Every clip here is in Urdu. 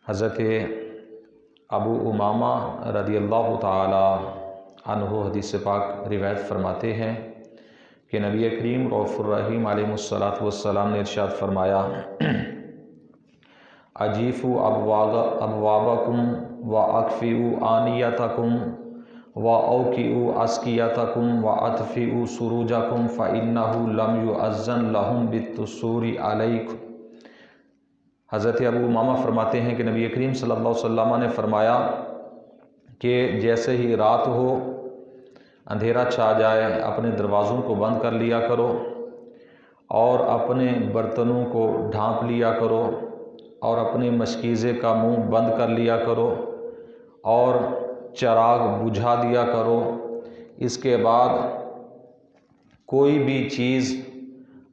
حضرت ابو امامہ رضی اللہ تعالی عنہ حدیث پاک روایت فرماتے ہیں کہ نبی کریم رؤوف الرحیم علیہ الصلاۃ والسلام نے ارشاد فرمایا، اجیفوا ابوابکم واکفئوا آنیتکم واوقئوا اسقیتکم واطفئوا سروجکم فإنہ لم یؤذن لہم بالتثور علیکم۔ حضرت ابو امامہ فرماتے ہیں کہ نبی کریم صلی اللہ علیہ وسلم نے فرمایا کہ جیسے ہی رات ہو، اندھیرا چھا جائے، اپنے دروازوں کو بند کر لیا کرو اور اپنے برتنوں کو ڈھانپ لیا کرو اور اپنے مشکیزے کا منہ بند کر لیا کرو اور چراغ بجھا دیا کرو۔ اس کے بعد کوئی بھی چیز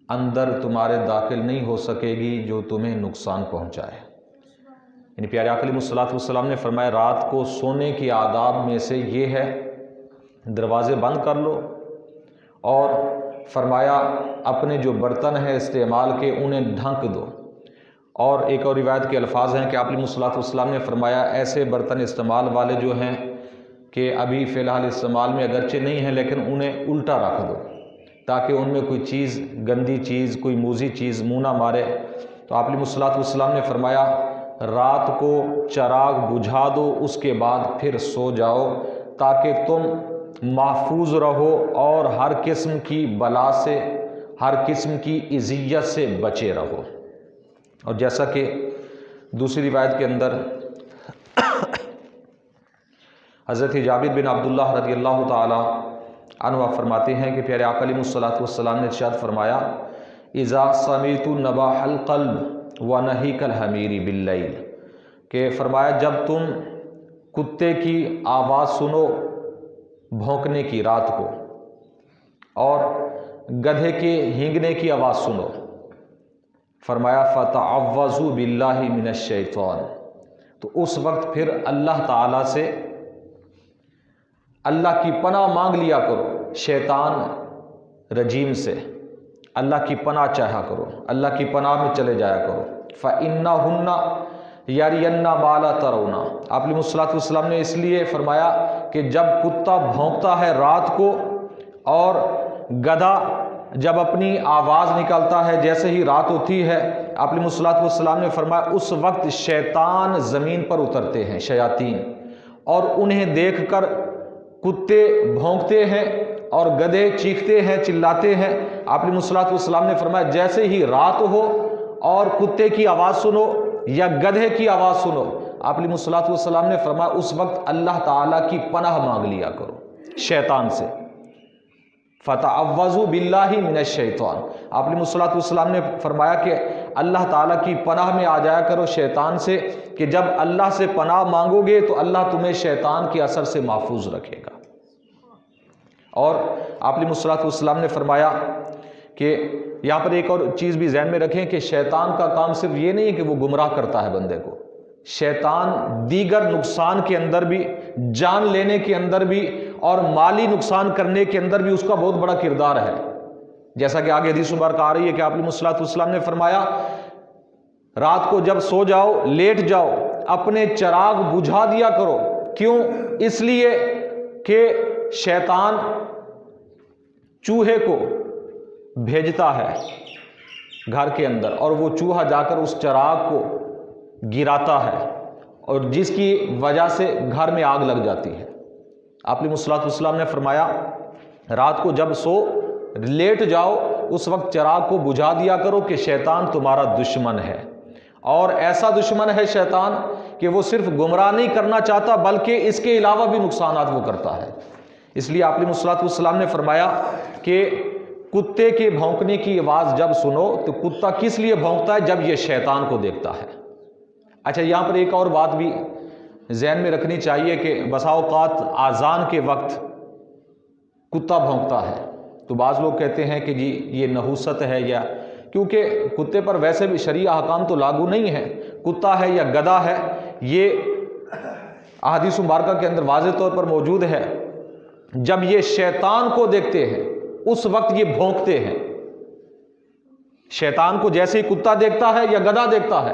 اندر تمہارے داخل نہیں ہو سکے گی جو تمہیں نقصان پہنچائے۔ یعنی پیارے آقا علیہ الصلوۃ والسلام نے فرمایا رات کو سونے کی آداب میں سے یہ ہے، دروازے بند کر لو، اور فرمایا اپنے جو برتن ہیں استعمال کے انہیں ڈھک دو۔ اور ایک اور روایت کے الفاظ ہیں کہ آپ علیہ الصلوۃ والسلام نے فرمایا ایسے برتن استعمال والے جو ہیں کہ ابھی فی الحال استعمال میں اگرچہ نہیں ہیں لیکن انہیں الٹا رکھ دو تاکہ ان میں کوئی چیز، گندی چیز، کوئی موذی چیز منہ نہ مارے۔ تو آپ علیہ الصلوۃ والسلام نے فرمایا رات کو چراغ بجھا دو، اس کے بعد پھر سو جاؤ تاکہ تم محفوظ رہو اور ہر قسم کی بلا سے، ہر قسم کی اذیت سے بچے رہو۔ اور جیسا کہ دوسری روایت کے اندر حضرت جابر بن عبداللہ رضی اللہ تعالی عنہ فرماتے ہیں کہ پیارے آقا علیہ الصلوۃ والسلام نے ارشاد فرمایا، اذا سمعتم نباح القلب ونہیک الحمیر باللیل، کہ فرمایا جب تم کتے کی آواز سنو بھونکنے کی رات کو اور گدھے کے ہینگنے کی آواز سنو، فرمایا فتعوذوا باللہ من الشیطان، تو اس وقت پھر اللہ تعالیٰ سے اللہ کی پناہ مانگ لیا کرو، شیطان رجیم سے اللہ کی پناہ چاہا کرو، اللہ کی پناہ میں چلے جایا کرو۔ فَإِنَّهُنَّ يَرْيَنَّ مَا لَا تَرَوْنَ، آپ علیہ الصلوۃ والسلام نے اس لیے فرمایا کہ جب کتا بھونکتا ہے رات کو اور گدھا جب اپنی آواز نکالتا ہے جیسے ہی رات ہوتی ہے، آپ علیہ الصلوۃ والسلام نے فرمایا اس وقت شیطان زمین پر اترتے ہیں، شیاطین، اور انہیں دیکھ کر کتے بھونکتے ہیں اور گدھے چیختے ہیں، چلاتے ہیں۔ آپ علیہ الصلوۃ والسلام نے فرمایا جیسے ہی رات ہو اور کتے کی آواز سنو یا گدھے کی آواز سنو، آپ علیہ الصلوۃ والسلام نے فرمایا اس وقت اللہ تعالیٰ کی پناہ مانگ لیا کرو شیطان سے۔ فتعوذوا باللہ من الشیطان، آپ علیہ الصلوۃ والسلام نے فرمایا کہ اللہ تعالیٰ کی پناہ میں آ جایا کرو شیطان سے، کہ جب اللہ سے پناہ مانگو گے تو اللہ تمہیں شیطان کے اثر سے محفوظ رکھے گا۔ اور آپ علیہ الصلوۃ والسلام نے فرمایا کہ یہاں پر ایک اور چیز بھی ذہن میں رکھیں کہ شیطان کا کام صرف یہ نہیں ہے کہ وہ گمراہ کرتا ہے بندے کو، شیطان دیگر نقصان کے اندر بھی، جان لینے کے اندر بھی اور مالی نقصان کرنے کے اندر بھی اس کا بہت بڑا کردار ہے۔ جیسا کہ آگے حدیث مبارکہ آ رہی ہے کہ آپ علیہ الصلوۃ والسلام نے فرمایا رات کو جب سو جاؤ، لیٹ جاؤ، اپنے چراغ بجھا دیا کرو۔ کیوں؟ اس لیے کہ شیطان چوہے کو بھیجتا ہے گھر کے اندر اور وہ چوہا جا کر اس چراغ کو گراتا ہے اور جس کی وجہ سے گھر میں آگ لگ جاتی ہے۔ آپ علیہ الصلوۃ والسلام نے فرمایا رات کو جب سو لیٹ جاؤ اس وقت چراغ کو بجھا دیا کرو کہ شیطان تمہارا دشمن ہے، اور ایسا دشمن ہے شیطان کہ وہ صرف گمراہ نہیں کرنا چاہتا بلکہ اس کے علاوہ بھی نقصانات وہ کرتا ہے۔ اس لیے آپ علیہ الصلوۃ والسلام نے فرمایا کہ کتے کے بھونکنے کی آواز جب سنو تو کتا کس لیے بھونکتا ہے؟ جب یہ شیطان کو دیکھتا ہے۔ اچھا، یہاں پر ایک اور بات بھی ذہن میں رکھنی چاہیے کہ بسا اوقات اذان کے وقت کتا بھونکتا ہے تو بعض لوگ کہتے ہیں کہ جی یہ نحوست ہے، یا کیونکہ کتے پر ویسے بھی شرعی احکام تو لاگو نہیں ہے، کتا ہے یا گدھا ہے، یہ احادیث مبارکہ کے اندر واضح طور پر موجود ہے، جب یہ شیطان کو دیکھتے ہیں اس وقت یہ بھونکتے ہیں۔ شیطان کو جیسے ہی کتا دیکھتا ہے یا گدھا دیکھتا ہے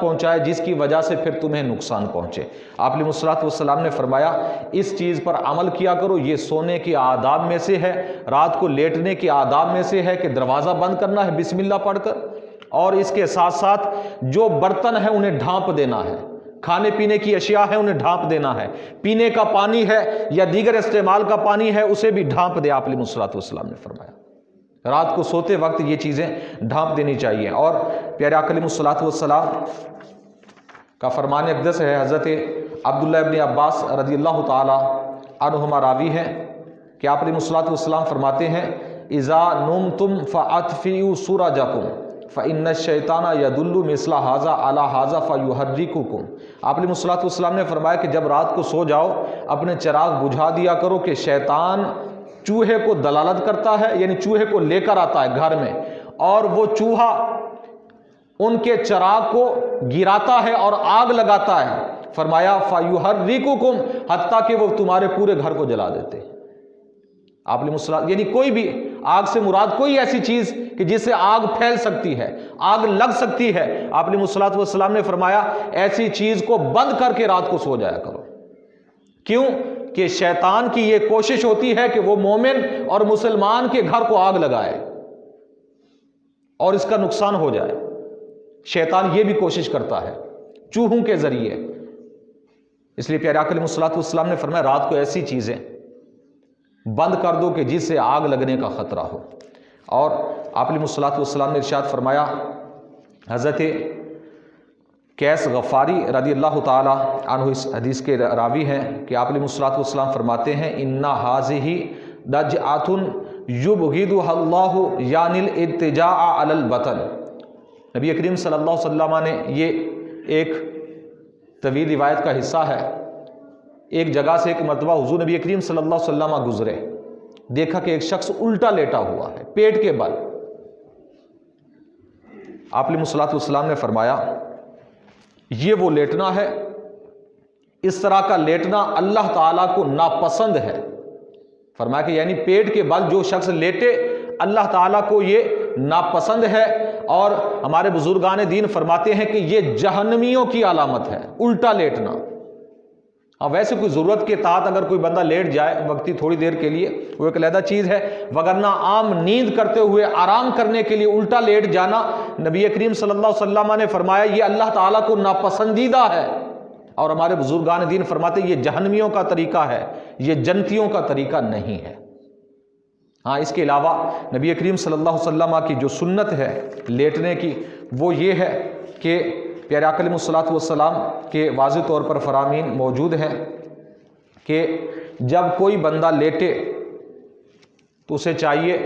پہنچائے جس کی وجہ سے پھر تمہیں نقصان پہنچے۔ آپ علیہ الصلوۃ والسلام نے فرمایا اس چیز پر عمل کیا کرو، یہ سونے کے آداب میں سے ہے، رات کو لیٹنے کے آداب میں سے ہے کہ دروازہ بند کرنا ہے بسم اللہ پڑھ کر، اور اس کے ساتھ ساتھ جو برتن ہیں انہیں ڈھانپ دینا ہے، کھانے پینے کی اشیاء ہے انہیں ڈھانپ دینا ہے، پینے کا پانی ہے یا دیگر استعمال کا پانی ہے اسے بھی ڈھانپ دے، آپ علیہ الصلوۃ والسلام نے فرمایا رات کو سوتے وقت یہ چیزیں ڈھانپ دینی چاہیے۔ اور پیارے آقا علیہ الصلوۃ والسلام کا فرمان اقدس ہے، حضرت عبداللہ ابن عباس رضی اللہ تعالی عنہما راوی ہیں کہ آپ علیہ الصلوۃ والسلام فرماتے ہیں اذا نمتم فاطفئوا سراجکم فإن الشیطان یدل مثل ھذا علی ھذا فیحرککم۔ آپ علیہ الصلوۃ والسلام نے فرمایا کہ جب رات کو سو جاؤ اپنے چراغ بجھا دیا کرو کہ شیطان چوہے کو دلالت کرتا ہے، یعنی چوہے کو لے کر آتا ہے گھر میں، اور وہ چوہا ان کے چراغ کو گراتا ہے اور آگ لگاتا ہے، فرمایا فیحرککم، حتیٰ کہ وہ تمہارے پورے گھر کو جلا دیتے ہیں۔ آپ نے یعنی کوئی بھی آگ سے مراد کوئی ایسی چیز کہ جس سے آگ پھیل سکتی ہے، آگ لگ سکتی ہے، آپ نے الصلوۃ والسلام نے فرمایا ایسی چیز کو بند کر کے رات کو سو جایا کرو۔ کیوں کہ شیطان کی یہ کوشش ہوتی ہے کہ وہ مومن اور مسلمان کے گھر کو آگ لگائے اور اس کا نقصان ہو جائے۔ شیطان یہ بھی کوشش کرتا ہے چوہوں کے ذریعے، اس لیے پیارے آقا علیہ الصلوۃ والسلام نے فرمایا رات کو ایسی چیزیں بند کر دو کہ جس سے آگ لگنے کا خطرہ ہو۔ اور آپ علیہ الصلوۃ والسلام نے ارشاد فرمایا، حضرت قیس غفاری رضی اللہ تعالی عنہ اس حدیث کے راوی ہیں کہ آپ علیہ الصلوۃ والسلام فرماتے ہیں ان ھذہ دجعۃ یبغضھا اللہ یعنی الاتجاء علی البطن۔ نبی کریم صلی اللہ علیہ وسلم نے یہ ایک طویل روایت کا حصہ ہے، ایک جگہ سے ایک مرتبہ حضور نبی کریم صلی اللہ علیہ وسلم گزرے، دیکھا کہ ایک شخص الٹا لیٹا ہوا ہے پیٹ کے بل۔ آپ علیہ الصلوۃ والسلام نے فرمایا یہ وہ لیٹنا ہے، اس طرح کا لیٹنا اللہ تعالیٰ کو ناپسند ہے۔ فرمایا کہ یعنی پیٹ کے بل جو شخص لیٹے اللہ تعالیٰ کو یہ ناپسند ہے، اور ہمارے بزرگان دین فرماتے ہیں کہ یہ جہنمیوں کی علامت ہے الٹا لیٹنا۔ ویسے کوئی ضرورت کے تحت اگر کوئی بندہ لیٹ جائے وقتی تھوڑی دیر کے لیے وہ ایک علیحدہ چیز ہے، وگرنہ عام نیند کرتے ہوئے آرام کرنے کے لیے الٹا لیٹ جانا نبی کریم صلی اللہ علیہ وسلم نے فرمایا یہ اللہ تعالیٰ کو ناپسندیدہ ہے، اور ہمارے بزرگان دین فرماتے ہیں یہ جہنمیوں کا طریقہ ہے، یہ جنتیوں کا طریقہ نہیں ہے۔ ہاں اس کے علاوہ نبی کریم صلی اللہ علیہ وسلم کی جو سنت ہے لیٹنے کی وہ یہ ہے کہ پیارے آقا علیہ الصلوۃ والسلام کے واضح طور پر فرامین موجود ہیں کہ جب کوئی بندہ لیٹے تو اسے چاہیے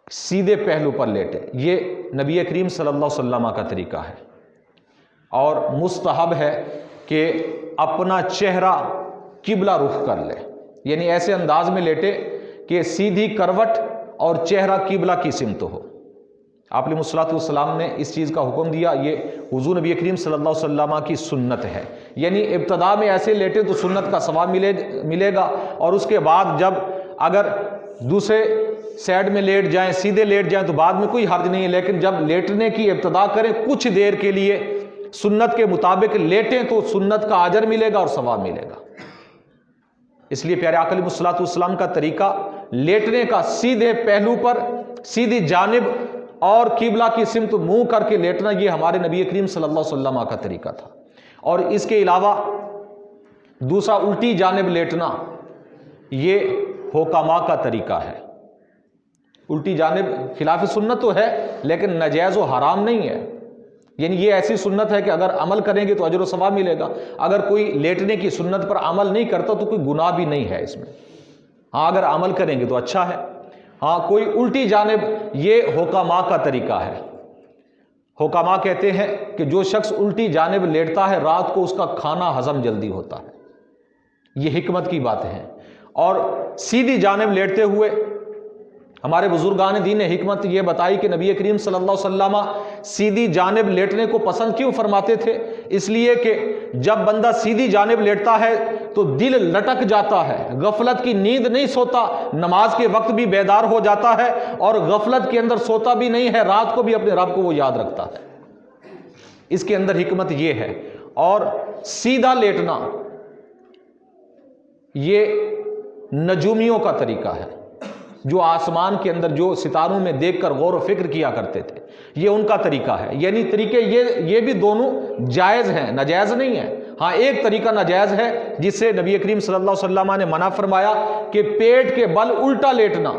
سیدھے پہلو پر لیٹے، یہ نبی کریم صلی اللہ علیہ وسلم کا طریقہ ہے، اور مستحب ہے کہ اپنا چہرہ قبلہ رخ کر لے، یعنی ایسے انداز میں لیٹے کہ سیدھی کروٹ اور چہرہ قبلہ کی سمت ہو۔ آپ علیہ الصلوۃ والسلام نے اس چیز کا حکم دیا، یہ حضور نبی کریم صلی اللہ علیہ وسلم کی سنت ہے، یعنی ابتدا میں ایسے لیٹے تو سنت کا ثواب ملے گا، اور اس کے بعد جب اگر دوسرے سائڈ میں لیٹ جائیں سیدھے لیٹ جائیں تو بعد میں کوئی حرج نہیں ہے، لیکن جب لیٹنے کی ابتدا کریں کچھ دیر کے لیے سنت کے مطابق لیٹیں تو سنت کا اجر ملے گا اور ثواب ملے گا۔ اس لیے پیارے آقا علیہ الصلوۃ والسلام کا طریقہ لیٹنے کا سیدھے پہلو پر سیدھی جانب اور قبلہ کی سمت منہ کر کے لیٹنا یہ ہمارے نبی کریم صلی اللہ علیہ وسلم کا طریقہ تھا۔ اور اس کے علاوہ دوسرا الٹی جانب لیٹنا یہ حکماء کا طریقہ ہے۔ الٹی جانب خلاف سنت تو ہے لیکن ناجائز و حرام نہیں ہے، یعنی یہ ایسی سنت ہے کہ اگر عمل کریں گے تو اجر و ثواب ملے گا، اگر کوئی لیٹنے کی سنت پر عمل نہیں کرتا تو کوئی گناہ بھی نہیں ہے اس میں، ہاں اگر عمل کریں گے تو اچھا ہے۔ ہاں کوئی الٹی جانب یہ حکماء کا طریقہ ہے۔ حکماء کہتے ہیں کہ جو شخص الٹی جانب لیٹتا ہے رات کو اس کا کھانا ہضم جلدی ہوتا ہے، یہ حکمت کی بات ہے۔ اور سیدھی جانب لیٹتے ہوئے ہمارے بزرگان دین نے حکمت یہ بتائی کہ نبی کریم صلی اللہ علیہ وسلم سیدھی جانب لیٹنے کو پسند کیوں فرماتے تھے؟ اس لیے کہ جب بندہ سیدھی جانب لیٹتا ہے تو دل لٹک جاتا ہے، غفلت کی نیند نہیں سوتا، نماز کے وقت بھی بیدار ہو جاتا ہے اور غفلت کے اندر سوتا بھی نہیں ہے، رات کو بھی اپنے رب کو وہ یاد رکھتا ہے۔ اس کے اندر حکمت یہ ہے. اور سیدھا لیٹنا یہ نجومیوں کا طریقہ ہے، جو آسمان کے اندر جو ستاروں میں دیکھ کر غور و فکر کیا کرتے تھے، یہ ان کا طریقہ ہے. یعنی طریقے یہ بھی دونوں جائز ہیں، ناجائز نہیں ہے. ہاں ایک طریقہ ناجائز ہے جس سے نبی کریم صلی اللہ علیہ وسلم نے منع فرمایا کہ پیٹ کے بل الٹا لیٹنا،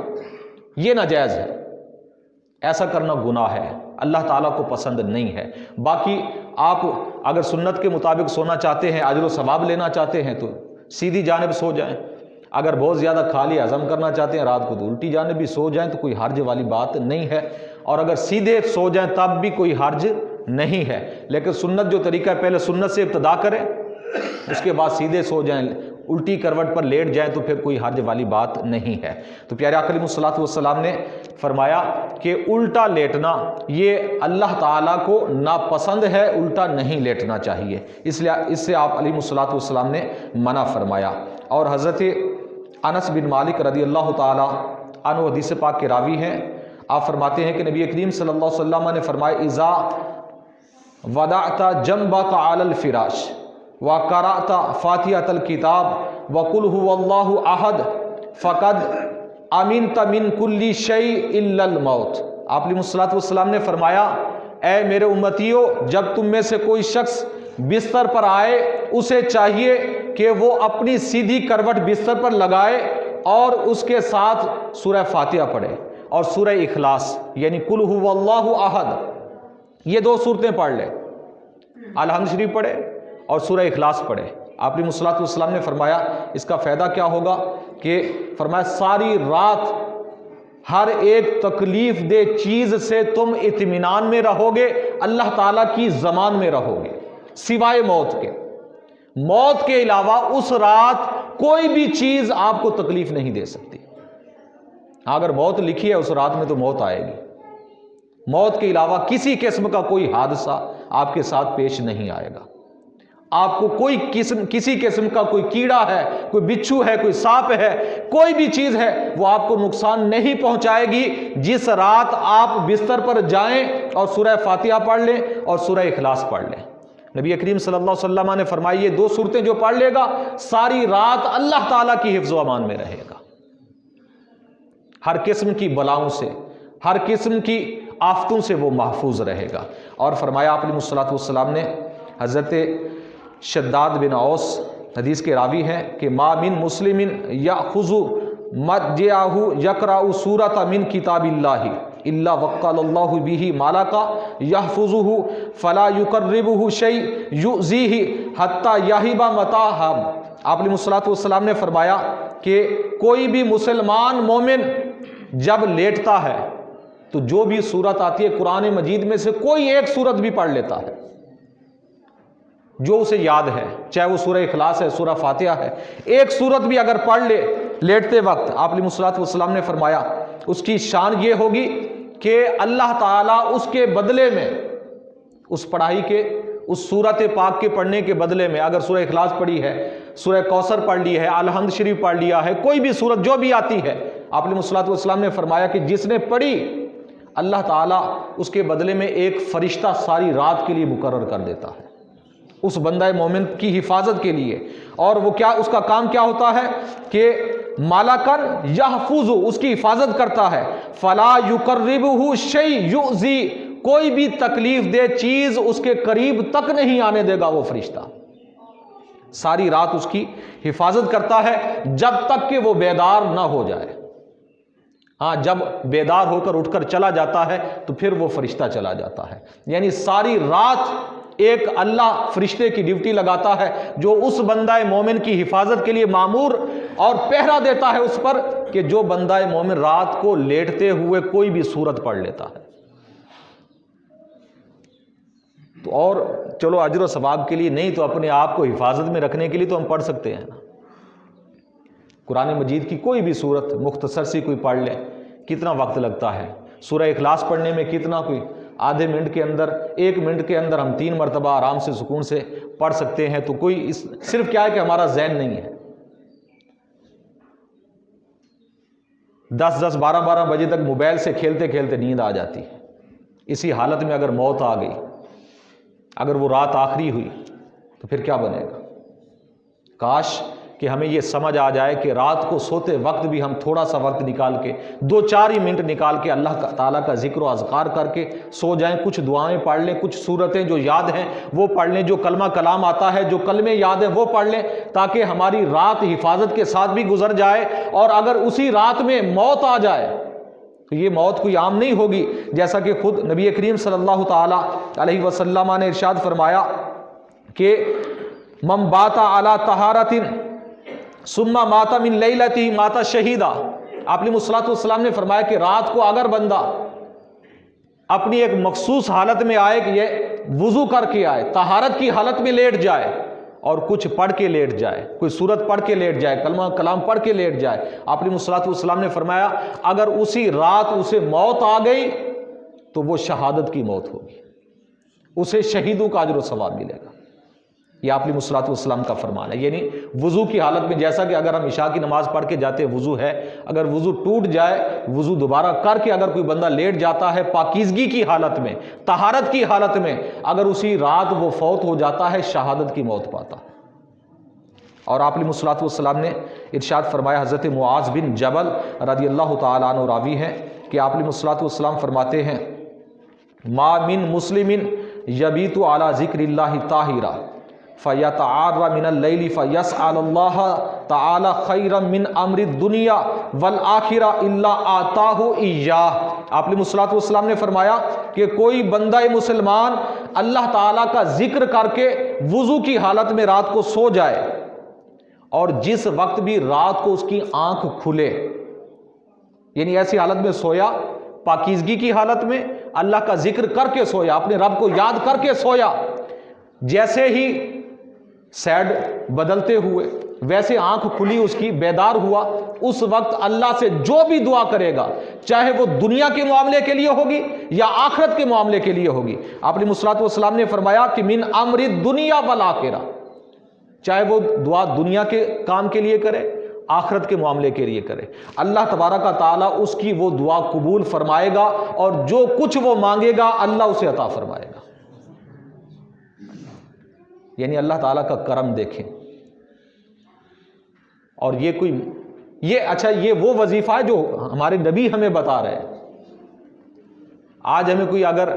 یہ ناجائز ہے. ایسا کرنا گناہ ہے، اللہ تعالیٰ کو پسند نہیں ہے. باقی آپ اگر سنت کے مطابق سونا چاہتے ہیں، اجر و ثواب لینا چاہتے ہیں تو سیدھی جانب سو جائیں. اگر بہت زیادہ کھالی ہضم کرنا چاہتے ہیں رات کو تو الٹی جانب بھی سو جائیں، تو کوئی حرج والی بات نہیں ہے. اور اگر سیدھے سو جائیں تب بھی کوئی حرج نہیں ہے. لیکن سنت جو طریقہ ہے، پہلے سنت سے ابتدا کریں، اس کے بعد سیدھے سو جائیں، الٹی کروٹ پر لیٹ جائیں تو پھر کوئی حرج والی بات نہیں ہے. تو پیارے آقا علیہ الصلوۃ والسلام نے فرمایا کہ الٹا لیٹنا یہ اللہ تعالیٰ کو ناپسند ہے، الٹا نہیں لیٹنا چاہیے. اس لیے اس سے آپ علیہ الصلوۃ والسلام نے منع فرمایا. اور حضرت انس بن مالک رضی اللہ تعالیٰ عنہ حدیث پاک کے راوی ہیں. آپ فرماتے ہیں کہ نبی کریم صلی اللہ علیہ وسلم نے فرمایا اذا وضعت جنبک علی الفراش وقرأت فاتحۃ الکتاب وقل هو اللہ احد فقد امنت من کل شیء الا الموت. آپ علیہ الصلوۃ والسلام نے فرمایا اے میرے امتیو، جب تم میں سے کوئی شخص بستر پر آئے اسے چاہیے کہ وہ اپنی سیدھی کروٹ بستر پر لگائے اور اس کے ساتھ سورہ فاتحہ پڑھے اور سورہ اخلاص یعنی قل هو اللہ احد، یہ دو صورتیں پڑھ لے. الحمد شریف پڑھے اور سورہ اخلاص پڑھے. آپ علیہ الصلوۃ والسلام نے فرمایا اس کا فائدہ کیا ہوگا کہ فرمایا ساری رات ہر ایک تکلیف دہ چیز سے تم اطمینان میں رہو گے، اللہ تعالیٰ کی ضمان میں رہو گے، سوائے موت کے. موت کے علاوہ اس رات کوئی بھی چیز آپ کو تکلیف نہیں دے سکتی. اگر موت لکھی ہے اس رات میں تو موت آئے گی. موت کے علاوہ کسی قسم کا کوئی حادثہ آپ کے ساتھ پیش نہیں آئے گا. آپ کو کسی قسم کا کوئی کیڑا ہے، کوئی بچھو ہے، کوئی سانپ ہے، کوئی بھی چیز ہے وہ آپ کو نقصان نہیں پہنچائے گی جس رات آپ بستر پر جائیں اور سورہ فاتحہ پڑھ لیں اور سورہ اخلاص پڑھ لیں. نبی کریم صلی اللہ علیہ وسلم نے فرمائی یہ دو صورتیں جو پڑھ لے گا ساری رات اللہ تعالیٰ کی حفظ و امان میں رہے گا، ہر قسم کی بلاؤں سے، ہر قسم کی آفتوں سے وہ محفوظ رہے گا. اور فرمایا آپ علیہ الصلوۃ والسلام نے، حضرت شداد بن اوس حدیث کے راوی ہیں کہ ما من مسلم یاخذ مضجعہ یقرأ سورۃ من کتاب اللہ الا وکل اللہ بہ ملکا یحفظہ فلا یقربہ شیء یؤذیہ حتی یہب متاعہ. آپ علیہ الصلوۃ والسلام نے فرمایا کہ کوئی بھی مسلمان مومن جب لیٹتا ہے تو جو بھی سورت آتی ہے قرآن مجید میں سے کوئی ایک سورت بھی پڑھ لیتا ہے جو اسے یاد ہے، چاہے وہ سورہ اخلاص ہے، سورہ فاتحہ ہے، ایک سورت بھی اگر پڑھ لے لیٹتے وقت، آپ علیہ الصلوۃ والسلام نے فرمایا اس کی شان یہ ہوگی کہ اللہ تعالیٰ اس کے بدلے میں، اس پڑھائی کے، اس سورت پاک کے پڑھنے کے بدلے میں، اگر سورہ اخلاص پڑھی ہے، سورہ کوثر پڑھ لی ہے، الحمد شریف پڑھ لیا ہے، کوئی بھی سورت جو بھی آتی ہے، آپ علیہ الصلوۃ والسلام نے فرمایا کہ جس نے پڑھی اللہ تعالیٰ اس کے بدلے میں ایک فرشتہ ساری رات کے لیے مقرر کر دیتا ہے اس بندہ مومن کی حفاظت کے لیے. اور وہ کیا، اس کا کام کیا ہوتا ہے کہ مالکن یحفظ، اس کی حفاظت کرتا ہے، فلا یقربہ شیء یؤذی، کوئی بھی تکلیف دہ چیز اس کے قریب تک نہیں آنے دے گا وہ فرشتہ. ساری رات اس کی حفاظت کرتا ہے جب تک کہ وہ بیدار نہ ہو جائے. ہاں جب بیدار ہو کر اٹھ کر چلا جاتا ہے تو پھر وہ فرشتہ چلا جاتا ہے. یعنی ساری رات ایک اللہ فرشتے کی ڈیوٹی لگاتا ہے جو اس بندہ مومن کی حفاظت کے لیے مامور اور پہرا دیتا ہے اس پر کہ جو بندہ مومن رات کو لیٹتے ہوئے کوئی بھی سورت پڑھ لیتا ہے. تو اور چلو اجر و ثواب کے لیے نہیں تو اپنے آپ کو حفاظت میں رکھنے کے لیے تو ہم پڑھ سکتے ہیں نا. قرآن مجید کی کوئی بھی سورت مختصر سی کوئی پڑھ لے، کتنا وقت لگتا ہے؟ سورہ اخلاص پڑھنے میں کتنا، کوئی آدھے منٹ کے اندر، ایک منٹ کے اندر ہم 3 مرتبہ آرام سے سکون سے پڑھ سکتے ہیں. تو کوئی صرف کیا ہے کہ ہمارا ذہن نہیں ہے. 10-10 12-12 بجے تک موبائل سے کھیلتے کھیلتے نیند آ جاتی ہے. اسی حالت میں اگر موت آ گئی اگر وہ رات آخری ہوئی تو پھر کیا بنے گا؟ کاش کہ ہمیں یہ سمجھ آ جائے کہ رات کو سوتے وقت بھی ہم تھوڑا سا وقت نکال کے 2-4 ہی منٹ نکال کے اللہ تعالیٰ کا ذکر و اذکار کر کے سو جائیں، کچھ دعائیں پڑھ لیں، کچھ سورتیں جو یاد ہیں وہ پڑھ لیں، جو کلمہ کلام آتا ہے، جو کلمے یاد ہیں وہ پڑھ لیں، تاکہ ہماری رات حفاظت کے ساتھ بھی گزر جائے۔ اور اگر اسی رات میں موت آ جائے تو یہ موت کوئی عام نہیں ہوگی، جیسا کہ خود نبی کریم صلی اللہ تعالیٰ علیہ وسلم نے ارشاد فرمایا کہ من بات علی طہارۃ ثم مات من لیلتہ مات شہیدا۔ آپ علیہ الصلوۃ والسلام نے فرمایا کہ رات کو اگر بندہ اپنی ایک مخصوص حالت میں آئے کہ یہ وضو کر کے آئے، طہارت کی حالت میں لیٹ جائے اور کچھ پڑھ کے لیٹ جائے، کوئی سورت پڑھ کے لیٹ جائے، کلمہ کلام پڑھ کے لیٹ جائے، آپ علیہ الصلوۃ والسلام نے فرمایا اگر اسی رات اسے موت آ گئی تو وہ شہادت کی موت ہوگی، اسے شہیدوں کا اجر و ثواب ملے گا۔ یہ آپ علیہ الصلوۃ والسلام کا فرمان ہے۔ یعنی وضو کی حالت میں، جیسا کہ اگر ہم عشاء کی نماز پڑھ کے جاتے وضو ہے، اگر وضو ٹوٹ جائے، وضو دوبارہ کر کے اگر کوئی بندہ لیٹ جاتا ہے پاکیزگی کی حالت میں، طہارت کی حالت میں، اگر اسی رات وہ فوت ہو جاتا ہے شہادت کی موت پاتا ہے۔ اور آپ علیہ الصلوۃ والسلام نے ارشاد فرمایا، حضرت معاذ بن جبل رضی اللہ تعالیٰ عنہ راوی ہیں کہ آپ علیہ الصلوۃ والسلام فرماتے ہیں ما من مسلم یبیت علی ذکر اللہ طاہرا فَيَتَعَارَ مِنَ اللَّيْلِ فَيَسْأَلُ اللَّهَ تَعَالَى خَيْرًا مِنْ أَمْرِ الدُّنْيَا وَالْآخِرَةِ إِلَّا آتَاهُ إِيَّاهُ۔ آپ علیہ الصلوۃ والسلام نے فرمایا کہ کوئی بندہ مسلمان اللہ تعالیٰ کا ذکر کر کے وضو کی حالت میں رات کو سو جائے، اور جس وقت بھی رات کو اس کی آنکھ کھلے، یعنی ایسی حالت میں سویا، پاکیزگی کی حالت میں اللہ کا ذکر کر کے سویا، اپنے رب کو یاد کر کے سویا، جیسے ہی سیڈ بدلتے ہوئے ویسے آنکھ کھلی اس کی، بیدار ہوا، اس وقت اللہ سے جو بھی دعا کرے گا، چاہے وہ دنیا کے معاملے کے لیے ہوگی یا آخرت کے معاملے کے لیے ہوگی، آپ علیہ الصلوۃ والسلام نے فرمایا کہ من امر الدنیا والآخرہ، چاہے وہ دعا دنیا کے کام کے لیے کرے، آخرت کے معاملے کے لیے کرے، اللہ تبارک و تعالیٰ اس کی وہ دعا قبول فرمائے گا، اور جو کچھ وہ مانگے گا اللہ اسے عطا فرمائے گا۔ یعنی اللہ تعالیٰ کا کرم دیکھیں۔ اور یہ وہ وظیفہ ہے جو ہمارے نبی ہمیں بتا رہے ہیں۔ آج ہمیں کوئی اگر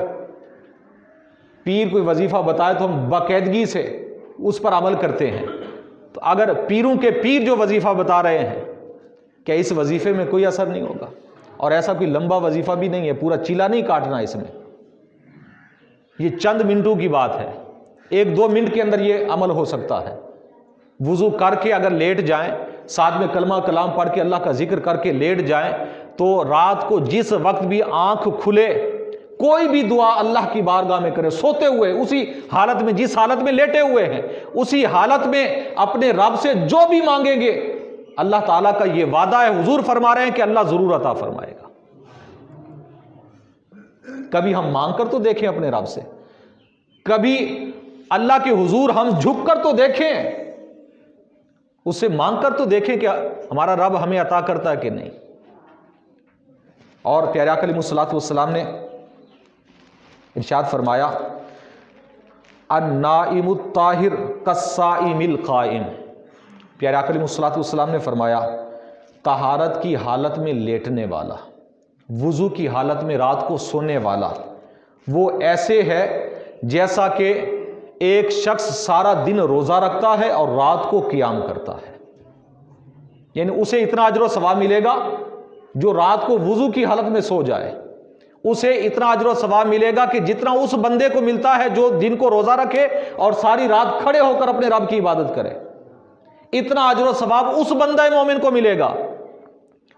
پیر کوئی وظیفہ بتائے تو ہم باقاعدگی سے اس پر عمل کرتے ہیں، تو اگر پیروں کے پیر جو وظیفہ بتا رہے ہیں، کیا اس وظیفے میں کوئی اثر نہیں ہوگا؟ اور ایسا کوئی لمبا وظیفہ بھی نہیں ہے، پورا چیلا نہیں کاٹنا اس میں، یہ چند منٹوں کی بات ہے، 1-2 منٹ کے اندر یہ عمل ہو سکتا ہے۔ وضو کر کے اگر لیٹ جائیں، ساتھ میں کلمہ کلام پڑھ کے اللہ کا ذکر کر کے لیٹ جائیں، تو رات کو جس وقت بھی آنکھ کھلے کوئی بھی دعا اللہ کی بارگاہ میں کرے، سوتے ہوئے اسی حالت میں، جس حالت میں لیٹے ہوئے ہیں اسی حالت میں اپنے رب سے جو بھی مانگیں گے، اللہ تعالیٰ کا یہ وعدہ ہے، حضور فرما رہے ہیں کہ اللہ ضرور عطا فرمائے گا۔ کبھی ہم مانگ کر تو دیکھیں اپنے رب سے، کبھی اللہ کے حضور ہم جھک کر تو دیکھیں، اس سے مانگ کر تو دیکھیں کہ ہمارا رب ہمیں عطا کرتا ہے کہ نہیں۔ اور پیارے آقا علیہ الصلوۃ والسلام نے ارشاد فرمایا النائم الطاہر کالصائم القائم۔ پیارے آقا علیہ الصلوۃ والسلام نے فرمایا طہارت کی حالت میں لیٹنے والا، وضو کی حالت میں رات کو سونے والا، وہ ایسے ہے جیسا کہ ایک شخص سارا دن روزہ رکھتا ہے اور رات کو قیام کرتا ہے، یعنی اسے اتنا اجر و ثواب ملے گا جو رات کو وضو کی حالت میں سو جائے، اسے اتنا اجر و ثواب ملے گا کہ جتنا اس بندے کو ملتا ہے جو دن کو روزہ رکھے اور ساری رات کھڑے ہو کر اپنے رب کی عبادت کرے، اتنا اجر و ثواب اس بندہ مومن کو ملے گا۔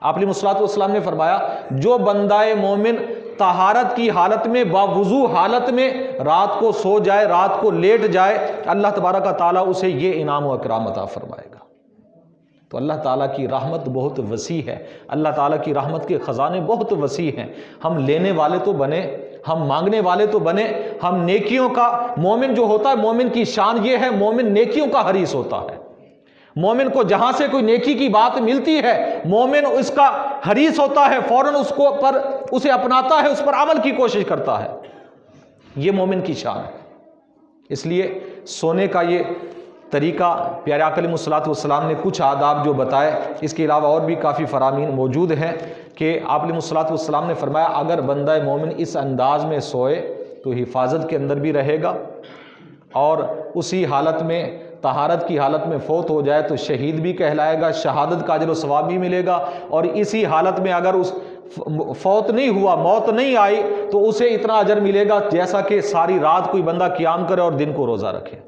آپ علیہ الصلوۃ والسلام نے فرمایا جو بندہ مومن طہارت کی حالت میں باوضو حالت میں رات کو سو جائے، رات کو لیٹ جائے، اللہ تبارک و تعالیٰ اسے یہ انعام و اکرام عطا فرمائے گا۔ تو اللہ تعالیٰ کی رحمت بہت وسیع ہے، اللہ تعالیٰ کی رحمت کے خزانے بہت وسیع ہیں۔ ہم لینے والے تو بنے، ہم مانگنے والے تو بنے، ہم نیکیوں کا، مومن جو ہوتا ہے مومن کی شان یہ ہے، مومن نیکیوں کا حریص ہوتا ہے۔ مومن کو جہاں سے کوئی نیکی کی بات ملتی ہے مومن اس کا حریص ہوتا ہے، فوراً اسے اپناتا ہے، اس پر عمل کی کوشش کرتا ہے، یہ مومن کی شان ہے۔ اس لیے سونے کا یہ طریقہ پیارے آقا علیہ الصلوۃ والسلام نے کچھ آداب جو بتائے، اس کے علاوہ اور بھی کافی فرامین موجود ہیں کہ آپ علیہ الصلوۃ والسلام نے فرمایا اگر بندہ مومن اس انداز میں سوئے تو حفاظت کے اندر بھی رہے گا، اور اسی حالت میں طہارت کی حالت میں فوت ہو جائے تو شہید بھی کہلائے گا، شہادت کا اجر و ثواب بھی ملے گا، اور اسی حالت میں اگر اس فوت نہیں ہوا، موت نہیں آئی، تو اسے اتنا اجر ملے گا جیسا کہ ساری رات کوئی بندہ قیام کرے اور دن کو روزہ رکھے۔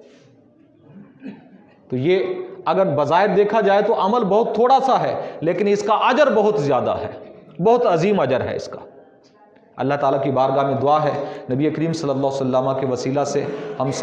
تو یہ اگر بظاہر دیکھا جائے تو عمل بہت تھوڑا سا ہے، لیکن اس کا اجر بہت زیادہ ہے، بہت عظیم اجر ہے اس کا۔ اللہ تعالیٰ کی بارگاہ میں دعا ہے نبی کریم صلی اللہ علیہ وسلم کے وسیلہ سے ہم سب